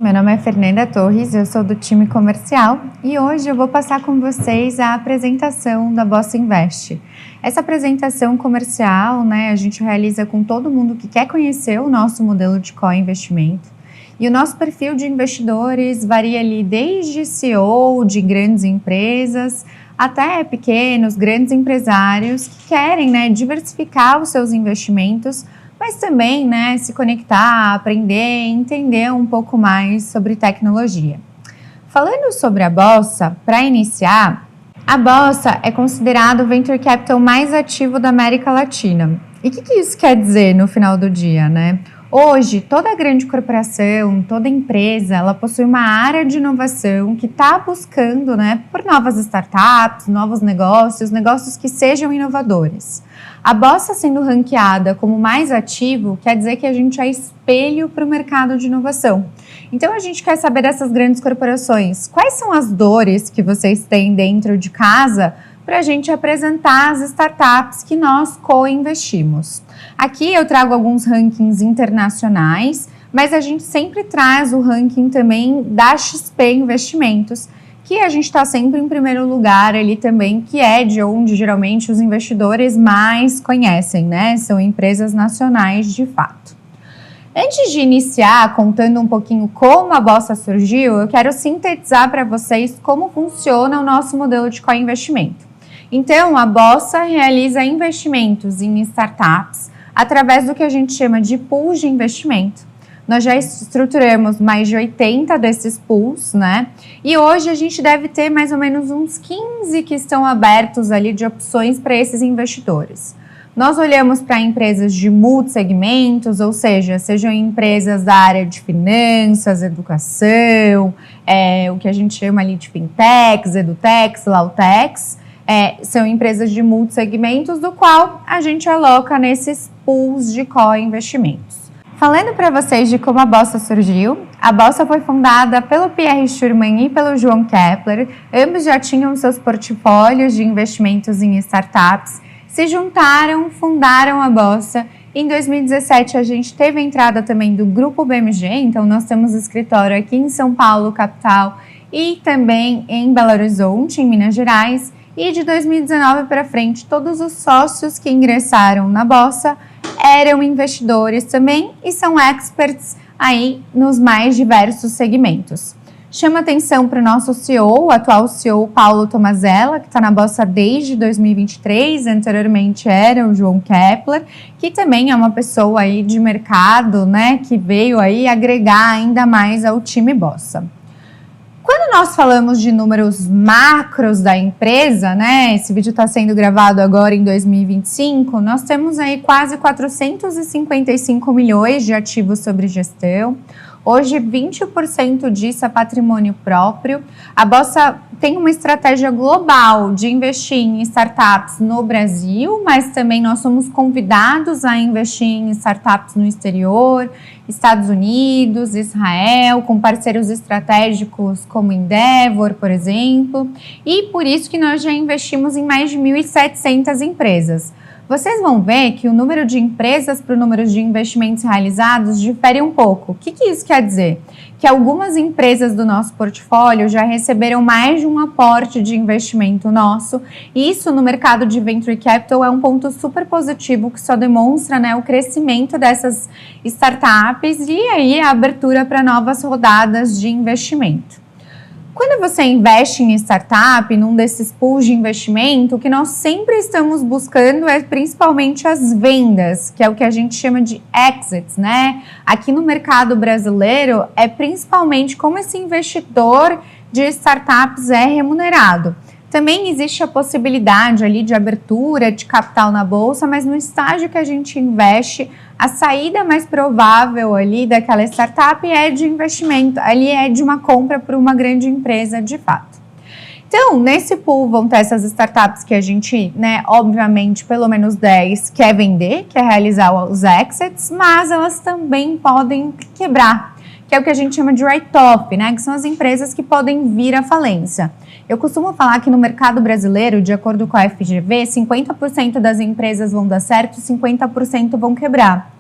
meu nome é Fernanda Torres, eu sou do time comercial e hoje eu vou passar com vocês a apresentação da Bossa Invest. Essa apresentação comercial, a gente realiza com todo mundo que quer conhecer o nosso modelo de co-investimento. E o nosso perfil de investidores varia ali desde CEO de grandes empresas até pequenos, grandes empresários que querem diversificar os seus investimentos, mas também se conectar, aprender, entender um pouco mais sobre tecnologia. Falando sobre a Bossa, para iniciar, a Bossa é considerado o venture capital mais ativo da América Latina. E o que isso quer dizer no final do dia, Hoje, toda grande corporação, toda empresa, ela possui uma área de inovação que está buscando por novas startups, novos negócios que sejam inovadores. A Bossa sendo ranqueada como mais ativo, quer dizer que a gente é espelho para o mercado de inovação. Então, a gente quer saber dessas grandes corporações, quais são as dores que vocês têm dentro de casa para a gente apresentar as startups que nós co-investimos. Aqui eu trago alguns rankings internacionais, mas a gente sempre traz o ranking também da XP Investimentos, que a gente está sempre em primeiro lugar ali também, que é de onde geralmente os investidores mais conhecem, São empresas nacionais de fato. Antes de iniciar contando um pouquinho como a Bossa surgiu, eu quero sintetizar para vocês como funciona o nosso modelo de co-investimento. Então, a Bossa realiza investimentos em startups através do que a gente chama de pools de investimento. Nós já estruturamos mais de 80 desses pools, E hoje a gente deve ter mais ou menos uns 15 que estão abertos ali de opções para esses investidores. Nós olhamos para empresas de multissegmentos, ou seja, sejam empresas da área de finanças, educação, o que a gente chama ali de fintechs, edutechs, lautechs. São empresas de multissegmentos, do qual a gente aloca nesses pools de co-investimentos. Falando para vocês de como a Bossa surgiu, a Bossa foi fundada pelo Pierre Schurman e pelo João Kepler. Ambos já tinham seus portfólios de investimentos em startups, se juntaram, fundaram a Bossa. Em 2017, a gente teve a entrada também do Grupo BMG, então nós temos escritório aqui em São Paulo, capital, e também em Belo Horizonte, em Minas Gerais. E de 2019 para frente, todos os sócios que ingressaram na Bossa eram investidores também e são experts aí nos mais diversos segmentos. Chama atenção para o nosso CEO, o atual CEO Paulo Tomazella, que está na Bossa desde 2023, anteriormente era o João Kepler, que também é uma pessoa aí de mercado, que veio aí agregar ainda mais ao time Bossa. Quando nós falamos de números macros da empresa, esse vídeo está sendo gravado agora em 2025, nós temos aí quase 455 milhões de ativos sob gestão. Hoje, 20% disso é patrimônio próprio. A Bossa tem uma estratégia global de investir em startups no Brasil, mas também nós somos convidados a investir em startups no exterior, Estados Unidos, Israel, com parceiros estratégicos como Endeavor, por exemplo. E por isso que nós já investimos em mais de 1.700 empresas. Vocês vão ver que o número de empresas para o número de investimentos realizados difere um pouco. O que isso quer dizer? Que algumas empresas do nosso portfólio já receberam mais de um aporte de investimento nosso. E isso no mercado de Venture Capital é um ponto super positivo que só demonstra o crescimento dessas startups e aí a abertura para novas rodadas de investimento. Quando você investe em startup, num desses pools de investimento, o que nós sempre estamos buscando é principalmente as vendas, que é o que a gente chama de exits, Aqui no mercado brasileiro, é principalmente como esse investidor de startups é remunerado. Também existe a possibilidade ali de abertura de capital na bolsa, mas no estágio que a gente investe, a saída mais provável ali daquela startup é de investimento, ali é de uma compra para uma grande empresa de fato. Então, nesse pool vão ter essas startups que a gente, obviamente, pelo menos 10 quer vender, quer realizar os exits, mas elas também podem quebrar, que é o que a gente chama de write-off, que são as empresas que podem vir à falência. Eu costumo falar que no mercado brasileiro, de acordo com a FGV, 50% das empresas vão dar certo e 50% vão quebrar.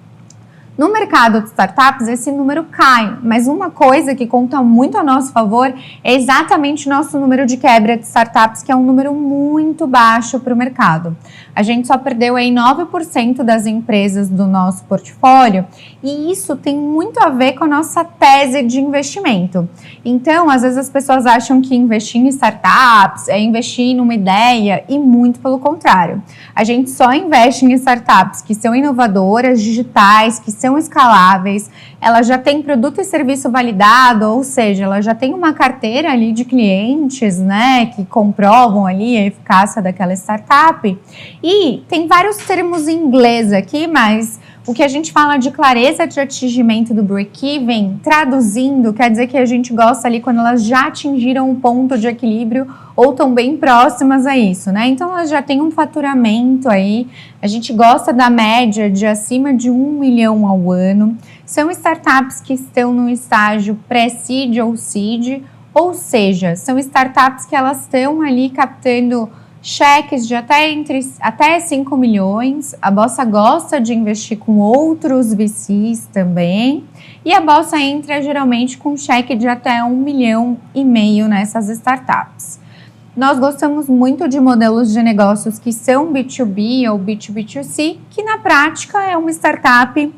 No mercado de startups, esse número cai, mas uma coisa que conta muito a nosso favor é exatamente o nosso número de quebra de startups, que é um número muito baixo para o mercado. A gente só perdeu aí 9% das empresas do nosso portfólio e isso tem muito a ver com a nossa tese de investimento. Então, às vezes as pessoas acham que investir em startups é investir numa ideia e muito pelo contrário. A gente só investe em startups que são inovadoras, digitais, que são escaláveis, ela já tem produto e serviço validado, ou seja, ela já tem uma carteira ali de clientes, né, que comprovam ali a eficácia daquela startup. E tem vários termos em inglês aqui, mas o que a gente fala de clareza de atingimento do break-even, traduzindo, quer dizer que a gente gosta ali quando elas já atingiram um ponto de equilíbrio ou estão bem próximas a isso, né? Então, elas já têm um faturamento aí, a gente gosta da média de acima de 1 milhão ao ano. São startups que estão no estágio pré-seed ou seed, ou seja, são startups que elas estão ali captando cheques de até 5 milhões, a Bossa gosta de investir com outros VCs também, e a Bossa entra geralmente com cheque de até 1,5 milhão nessas startups. Nós gostamos muito de modelos de negócios que são B2B ou B2B2C, que na prática é uma startup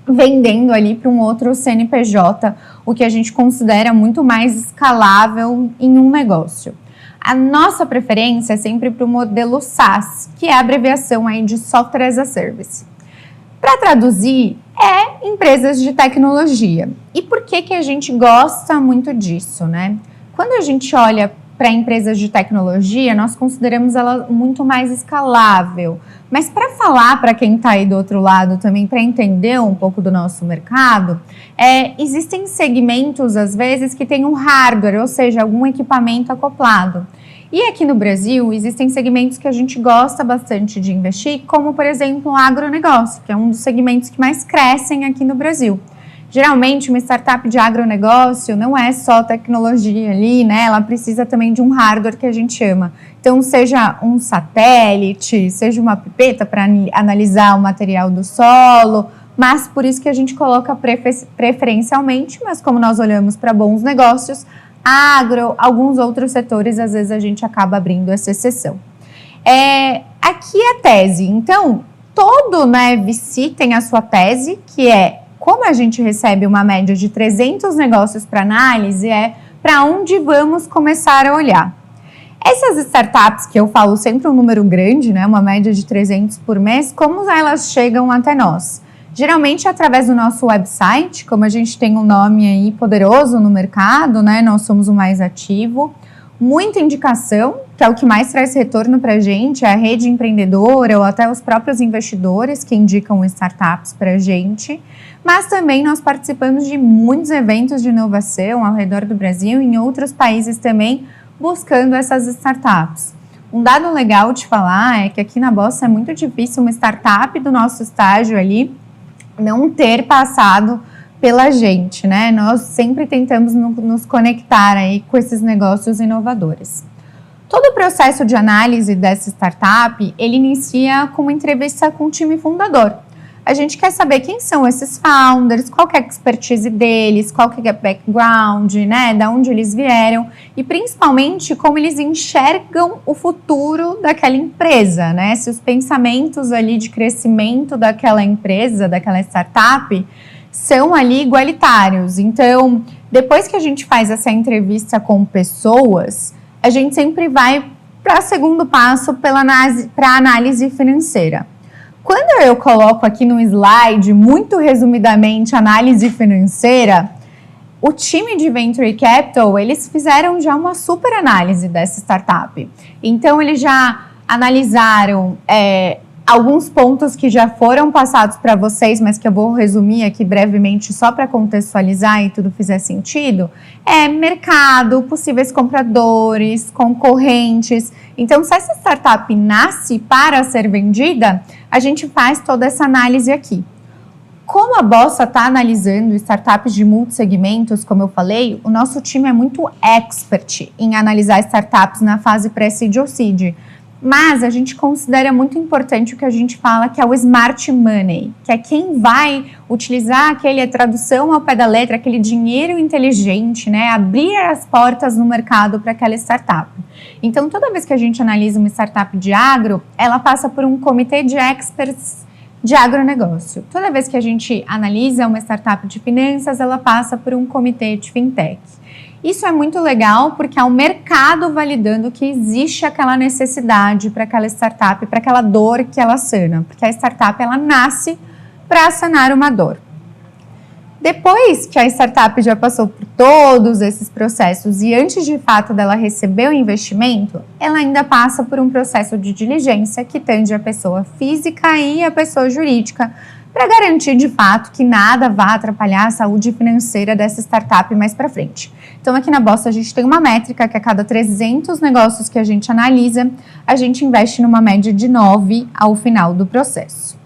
vendendo ali para um outro CNPJ, o que a gente considera muito mais escalável em um negócio. A nossa preferência é sempre para o modelo SaaS, que é a abreviação aí de Software as a Service. Para traduzir, é empresas de tecnologia. E por que a gente gosta muito disso, né? Quando a gente olha para empresas de tecnologia, nós consideramos ela muito mais escalável. Mas para falar para quem está aí do outro lado também, para entender um pouco do nosso mercado, existem segmentos, às vezes, que tem um hardware, ou seja, algum equipamento acoplado. E aqui no Brasil, existem segmentos que a gente gosta bastante de investir, como, por exemplo, o agronegócio, que é um dos segmentos que mais crescem aqui no Brasil. Geralmente, uma startup de agronegócio não é só tecnologia ali, né? Ela precisa também de um hardware que a gente chama. Então, seja um satélite, seja uma pipeta para analisar o material do solo, mas por isso que a gente coloca preferencialmente, mas como nós olhamos para bons negócios, agro, alguns outros setores, às vezes a gente acaba abrindo essa exceção. Aqui é a tese. Então, todo VC tem a sua tese, que é como a gente recebe uma média de 300 negócios para análise, para onde vamos começar a olhar. Essas startups, que eu falo sempre um número grande, né, uma média de 300 por mês, como elas chegam até nós? Geralmente através do nosso website, como a gente tem um nome aí poderoso no mercado, né, nós somos o mais ativo. Muita indicação, que é o que mais traz retorno para a gente, é a rede empreendedora ou até os próprios investidores que indicam startups para a gente. Mas também nós participamos de muitos eventos de inovação ao redor do Brasil e em outros países também, buscando essas startups. Um dado legal de falar é que aqui na Bossa é muito difícil uma startup do nosso estágio ali não ter passado pela gente, né? Nós sempre tentamos nos conectar aí com esses negócios inovadores. Todo o processo de análise dessa startup, ele inicia com uma entrevista com o time fundador. A gente quer saber quem são esses founders, qual que é a expertise deles, qual que é o background, né, da onde eles vieram e principalmente como eles enxergam o futuro daquela empresa, né? Se os pensamentos ali de crescimento daquela empresa, daquela startup, são ali igualitários. Então, depois que a gente faz essa entrevista com pessoas, a gente sempre vai para o segundo passo para a análise financeira. Quando eu coloco aqui no slide, muito resumidamente, análise financeira, o time de Venture Capital, eles fizeram já uma super análise dessa startup. Então, eles já analisaram alguns pontos que já foram passados para vocês, mas que eu vou resumir aqui brevemente só para contextualizar e tudo fizer sentido. Mercado, possíveis compradores, concorrentes. Então, se essa startup nasce para ser vendida, a gente faz toda essa análise aqui. Como a Bossa está analisando startups de multissegmentos, como eu falei, o nosso time é muito expert em analisar startups na fase pré-seed ou seed. Mas a gente considera muito importante o que a gente fala que é o smart money, que é quem vai utilizar aquela tradução ao pé da letra, aquele dinheiro inteligente, né? Abrir as portas no mercado para aquela startup. Então, toda vez que a gente analisa uma startup de agro, ela passa por um comitê de experts de agronegócio. Toda vez que a gente analisa uma startup de finanças, ela passa por um comitê de fintech. Isso é muito legal porque é o mercado validando que existe aquela necessidade para aquela startup, para aquela dor que ela sana, porque a startup ela nasce para sanar uma dor. Depois que a startup já passou por todos esses processos e antes de fato dela receber o investimento, ela ainda passa por um processo de diligência que tange a pessoa física e a pessoa jurídica, para garantir de fato que nada vá atrapalhar a saúde financeira dessa startup mais para frente. Então aqui na Bossa a gente tem uma métrica que a cada 300 negócios que a gente analisa, a gente investe numa média de 9 ao final do processo.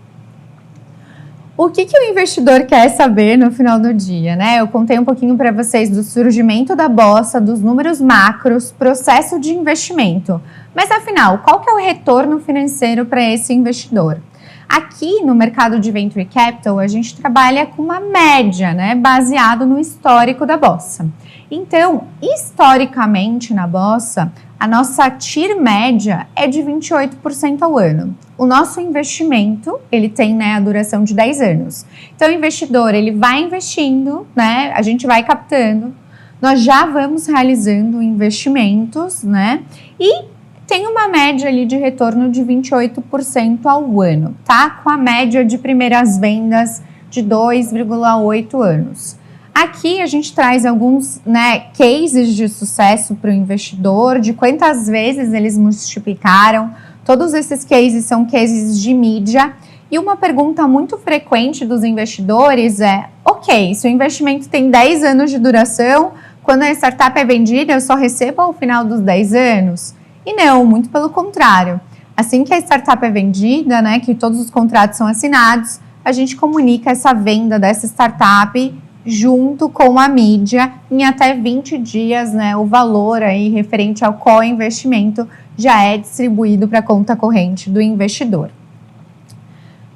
O que o investidor quer saber no final do dia, né? Eu contei um pouquinho para vocês do surgimento da Bossa, dos números macros, processo de investimento. Mas afinal, qual que é o retorno financeiro para esse investidor? Aqui no mercado de Venture Capital, a gente trabalha com uma média, né, baseado no histórico da Bossa. Então, historicamente na Bossa, a nossa TIR média é de 28% ao ano. O nosso investimento, ele tem, né, a duração de 10 anos. Então, o investidor, ele vai investindo, né, a gente vai captando, nós já vamos realizando investimentos, né, e tem uma média ali de retorno de 28% ao ano, tá? Com a média de primeiras vendas de 2,8 anos. Aqui a gente traz alguns, né, cases de sucesso para o investidor, de quantas vezes eles multiplicaram. Todos esses cases são cases de mídia. E uma pergunta muito frequente dos investidores é: ok, se o investimento tem 10 anos de duração, quando a startup é vendida, eu só recebo ao final dos 10 anos? E não, muito pelo contrário. Assim que a startup é vendida, né, que todos os contratos são assinados, a gente comunica essa venda dessa startup junto com a mídia em até 20 dias, né, o valor aí referente ao co-investimento já é distribuído para a conta corrente do investidor.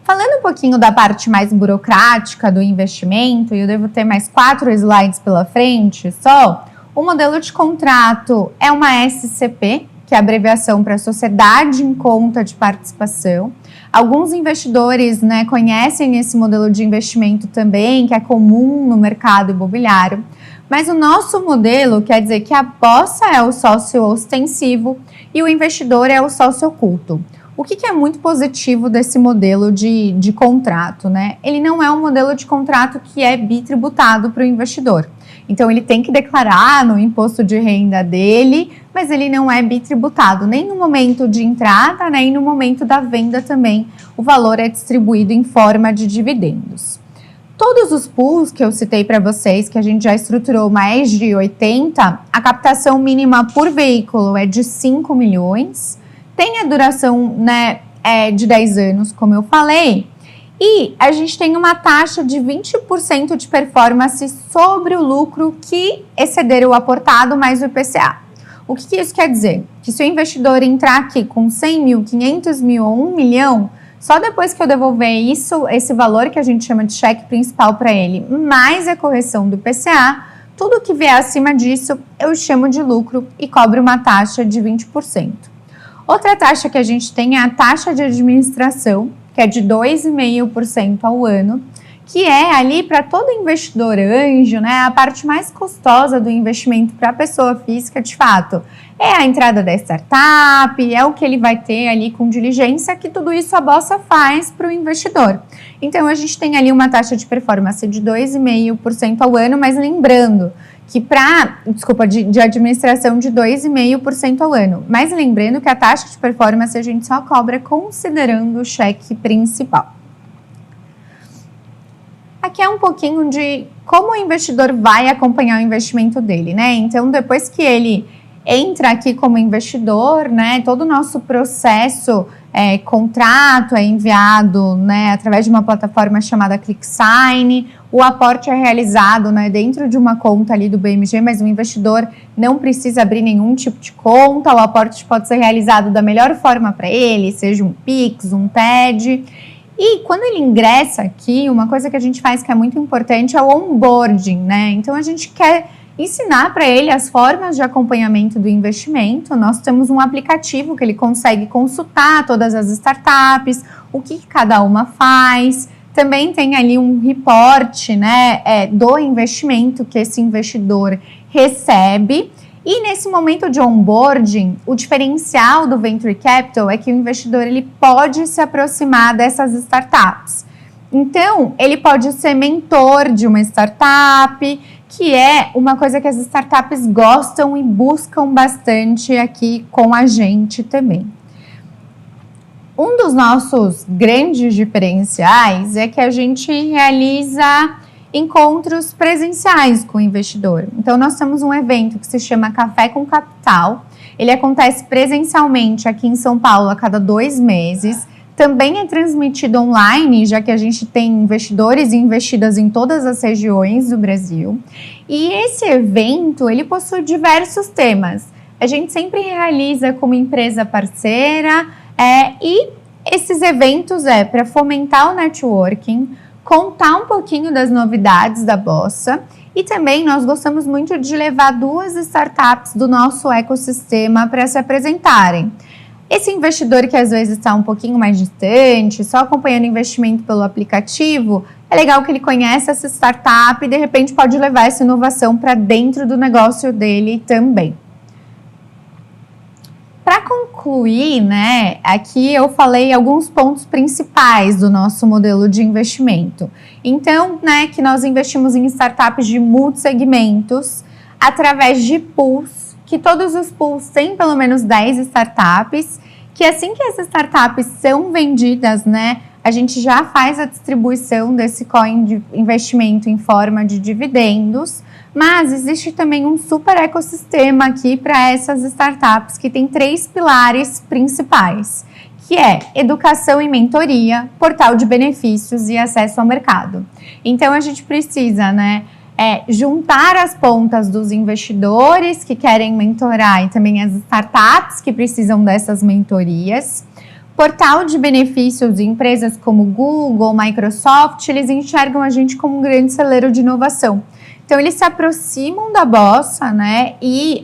Falando um pouquinho da parte mais burocrática do investimento, e eu devo ter mais 4 slides pela frente só, o modelo de contrato é uma SCP, que é a abreviação para Sociedade em Conta de Participação. Alguns investidores, né, conhecem esse modelo de investimento também, que é comum no mercado imobiliário. Mas o nosso modelo quer dizer que a Bossa é o sócio ostensivo e o investidor é o sócio oculto. O que é muito positivo desse modelo de contrato, né? Ele não é um modelo de contrato que é bitributado para o investidor. Então, ele tem que declarar no imposto de renda dele, mas ele não é bitributado, nem no momento de entrada, nem no momento da venda também. O valor é distribuído em forma de dividendos. Todos os pools que eu citei para vocês, que a gente já estruturou mais de 80, a captação mínima por veículo é de 5 milhões, tem a duração, né, de 10 anos, como eu falei, e a gente tem uma taxa de 20% de performance sobre o lucro que exceder o aportado mais o IPCA. O que isso quer dizer? Que se o investidor entrar aqui com 100 mil, 500 mil ou 1 milhão, só depois que eu devolver isso, esse valor que a gente chama de cheque principal para ele, mais a correção do IPCA, tudo que vier acima disso eu chamo de lucro e cobro uma taxa de 20%. Outra taxa que a gente tem é a taxa de administração, que é de 2,5% ao ano, que é ali para todo investidor anjo, né, a parte mais custosa do investimento para a pessoa física, de fato, é a entrada da startup, é o que ele vai ter ali com diligência, que tudo isso a Bossa faz para o investidor. Então, a gente tem ali uma taxa de performance de 2,5% ao ano, mas lembrando que de administração de 2,5% ao ano. Mas lembrando que a taxa de performance a gente só cobra considerando o cheque principal. Aqui é um pouquinho de como o investidor vai acompanhar o investimento dele, né? Então, depois que ele entra aqui como investidor, né, todo o nosso processo contrato é enviado, né, através de uma plataforma chamada ClickSign, o aporte é realizado, né, dentro de uma conta ali do BMG, mas o investidor não precisa abrir nenhum tipo de conta, o aporte pode ser realizado da melhor forma para ele, seja um Pix, um TED. E quando ele ingressa aqui, uma coisa que a gente faz que é muito importante é o onboarding, né? Então a gente quer ensinar para ele as formas de acompanhamento do investimento. Nós temos um aplicativo que ele consegue consultar todas as startups, o que cada uma faz. Também tem ali um reporte, né, do investimento que esse investidor recebe. E nesse momento de onboarding, o diferencial do Venture Capital é que o investidor ele pode se aproximar dessas startups. Então, ele pode ser mentor de uma startup, que é uma coisa que as startups gostam e buscam bastante aqui com a gente também. Um dos nossos grandes diferenciais é que a gente realiza encontros presenciais com o investidor. Então, nós temos um evento que se chama Café com Capital. Ele acontece presencialmente aqui em São Paulo a cada 2 meses. Também é transmitido online, já que a gente tem investidores e investidas em todas as regiões do Brasil. E esse evento, ele possui diversos temas. A gente sempre realiza como empresa parceira e esses eventos para fomentar o networking, contar um pouquinho das novidades da Bossa e também nós gostamos muito de levar 2 startups do nosso ecossistema para se apresentarem. Esse investidor que às vezes está um pouquinho mais distante, só acompanhando investimento pelo aplicativo, é legal que ele conheça essa startup e de repente pode levar essa inovação para dentro do negócio dele também. Para concluir, né, aqui eu falei alguns pontos principais do nosso modelo de investimento. Então, né, que nós investimos em startups de multissegmentos através de pools, que todos os pools têm pelo menos 10 startups, que assim que as startups são vendidas, né, a gente já faz a distribuição desse coin de investimento em forma de dividendos. Mas existe também um super ecossistema aqui para essas startups que tem 3 pilares principais, que é educação e mentoria, portal de benefícios e acesso ao mercado. Então a gente precisa, né, juntar as pontas dos investidores que querem mentorar e também as startups que precisam dessas mentorias. Portal de benefícios de empresas como Google, Microsoft, eles enxergam a gente como um grande celeiro de inovação. Então, eles se aproximam da Bossa, né, e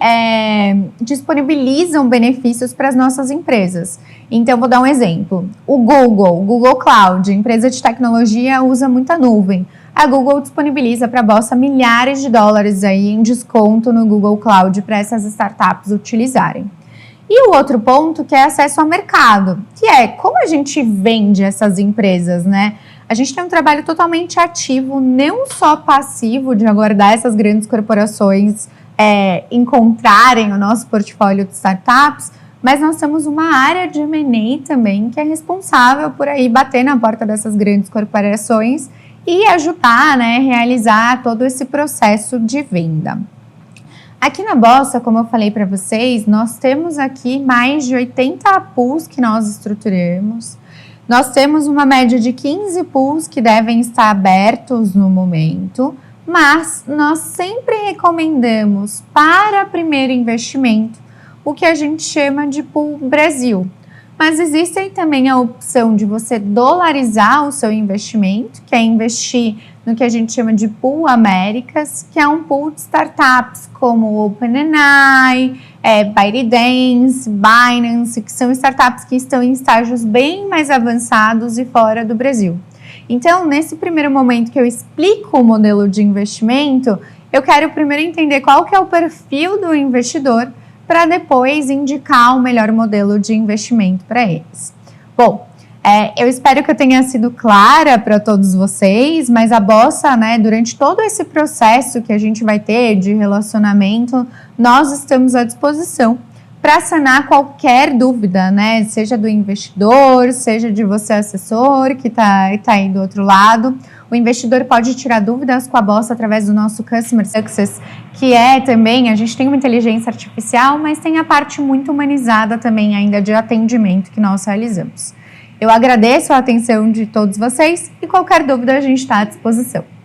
disponibilizam benefícios para as nossas empresas. Então, vou dar um exemplo. O Google Cloud, empresa de tecnologia, usa muita nuvem. A Google disponibiliza para a Bossa milhares de dólares aí em desconto no Google Cloud para essas startups utilizarem. E o outro ponto que é acesso ao mercado, que é como a gente vende essas empresas, né? A gente tem um trabalho totalmente ativo, não só passivo, de aguardar essas grandes corporações encontrarem o nosso portfólio de startups, mas nós temos uma área de M&A também que é responsável por aí bater na porta dessas grandes corporações e ajudar, né, a realizar todo esse processo de venda. Aqui na Bossa, como eu falei para vocês, nós temos aqui mais de 80 pools que nós estruturamos. Nós temos uma média de 15 pools que devem estar abertos no momento, mas nós sempre recomendamos para primeiro investimento o que a gente chama de pool Brasil. Mas existe também a opção de você dolarizar o seu investimento, que é investir no que a gente chama de Pool Américas, que é um pool de startups como OpenAI, ByteDance, Binance, que são startups que estão em estágios bem mais avançados e fora do Brasil. Então, nesse primeiro momento que eu explico o modelo de investimento, eu quero primeiro entender qual que é o perfil do investidor, para depois indicar o melhor modelo de investimento para eles. Bom, eu espero que eu tenha sido clara para todos vocês, mas a Bossa, né, durante todo esse processo que a gente vai ter de relacionamento, nós estamos à disposição para sanar qualquer dúvida, né, seja do investidor, seja de você assessor que está aí do outro lado. O investidor pode tirar dúvidas com a Bossa através do nosso Customer Success, que é também, a gente tem uma inteligência artificial, mas tem a parte muito humanizada também ainda de atendimento que nós realizamos. Eu agradeço a atenção de todos vocês e qualquer dúvida a gente está à disposição.